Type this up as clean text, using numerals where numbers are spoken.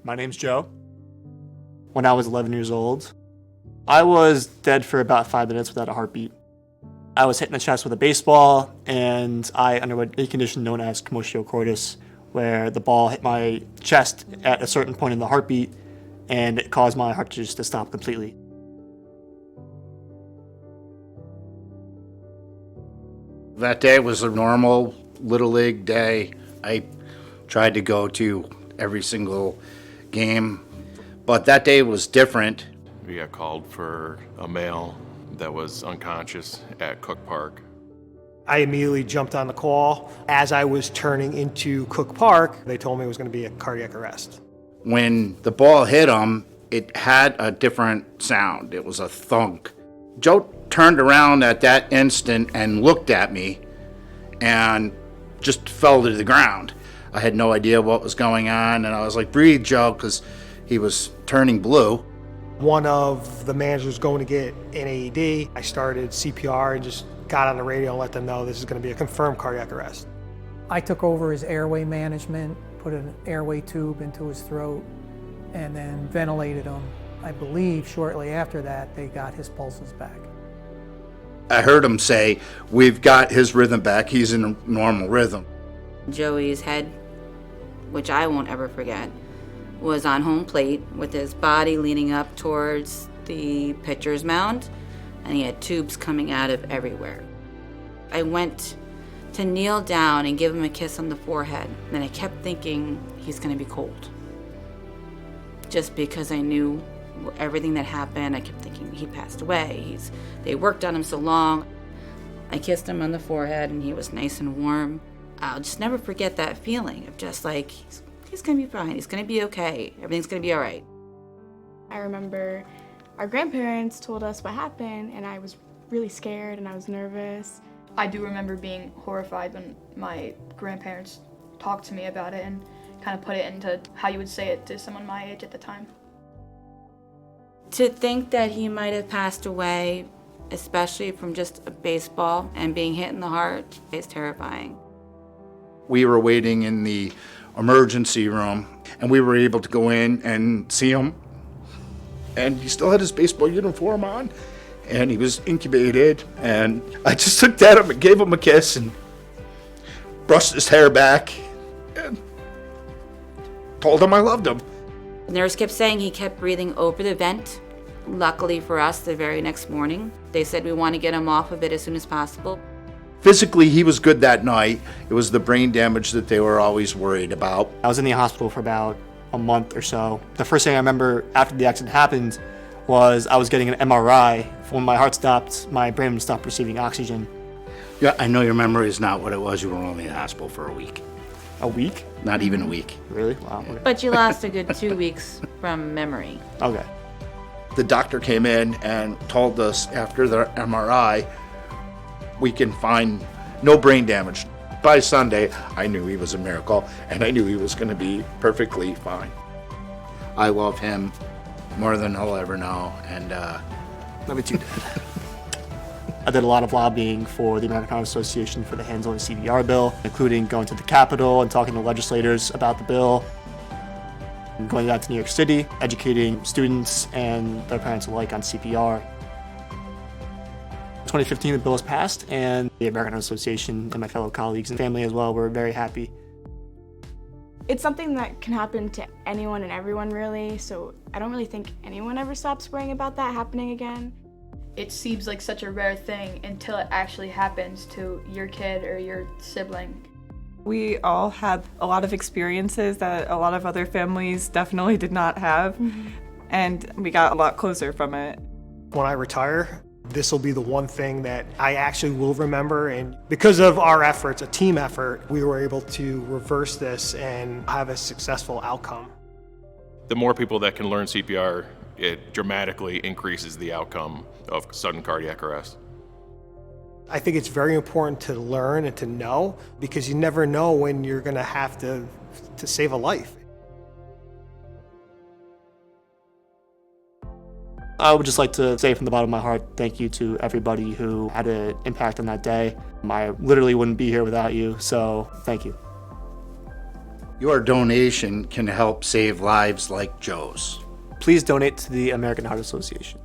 My name's Joe. When I was 11 years old, I was dead for about 5 minutes without a heartbeat. I was hit in the chest with a baseball, and I underwent a condition known as commotio cordis, where the ball hit my chest at a certain point in the heartbeat, and it caused my heart to just to stop completely. That day was a normal Little League day. I tried to go to every single game, but that day was different. We got called for a male that was unconscious at Cook Park. I immediately jumped on the call. As I was turning into Cook Park, they told me it was going to be a cardiac arrest. When the ball hit him, it had a different sound. It was a thunk. Joe turned around at that instant and looked at me and just fell to the ground. I had no idea what was going on, and I was like, "Breathe, Joe," because he was turning blue. One of the managers was going to get an AED. I started CPR and just got on the radio and let them know this is going to be a confirmed cardiac arrest. I took over his airway management, put an airway tube into his throat, and then ventilated him. I believe shortly after that, they got his pulses back. I heard him say, "We've got his rhythm back. He's in a normal rhythm." Joey's head, which I won't ever forget, was on home plate with his body leaning up towards the pitcher's mound, and he had tubes coming out of everywhere. I went to kneel down and give him a kiss on the forehead, and I kept thinking he's going to be cold. Just because I knew everything that happened, I kept thinking he passed away. They worked on him so long. I kissed him on the forehead, and he was nice and warm. I'll just never forget that feeling of just like, he's going to be fine. He's going to be okay. Everything's going to be all right. I remember our grandparents told us what happened, and I was really scared and I was nervous. I do remember being horrified when my grandparents talked to me about it and kind of put it into how you would say it to someone my age at the time. To think that he might have passed away, especially from just a baseball and being hit in the heart, is terrifying. We were waiting in the emergency room, and we were able to go in and see him. And he still had his baseball uniform on, and he was incubated. And I just looked at him and gave him a kiss and brushed his hair back and told him I loved him. The nurse kept saying he kept breathing over the vent. Luckily for us, the very next morning, they said we want to get him off of it as soon as possible. Physically, he was good that night. It was the brain damage that they were always worried about. I was in the hospital for about a month or so. The first thing I remember after the accident happened was I was getting an MRI. When my heart stopped, my brain stopped receiving oxygen. Yeah, I know your memory is not what it was. You were only in the hospital for a week. A week? Not even a week. Really? Wow. Okay. But you lost a good 2 weeks from memory. Okay. The doctor came in and told us after the MRI, we can find no brain damage. By Sunday, I knew he was a miracle, and I knew he was going to be perfectly fine. I love him more than he'll ever know, and Love me too, Dad. I did a lot of lobbying for the American Heart Association for the hands-on CPR bill, including going to the Capitol and talking to legislators about the bill, and going out to New York City, educating students and their parents alike on CPR. In 2015, the bill was passed, and the American Heart Association and my fellow colleagues and family as well were very happy. It's something that can happen to anyone and everyone, really, so I don't really think anyone ever stops worrying about that happening again. It seems like such a rare thing until it actually happens to your kid or your sibling. We all had a lot of experiences that a lot of other families definitely did not have, and we got a lot closer from it. When I retire, this will be the one thing that I actually will remember, and because of our efforts, a team effort, we were able to reverse this and have a successful outcome. The more people that can learn CPR, it dramatically increases the outcome of sudden cardiac arrest. I think it's very important to learn and to know, because you never know when you're going to have to save a life. I would just like to say from the bottom of my heart, thank you to everybody who had an impact on that day. I literally wouldn't be here without you, so thank you. Your donation can help save lives like Joe's. Please donate to the American Heart Association.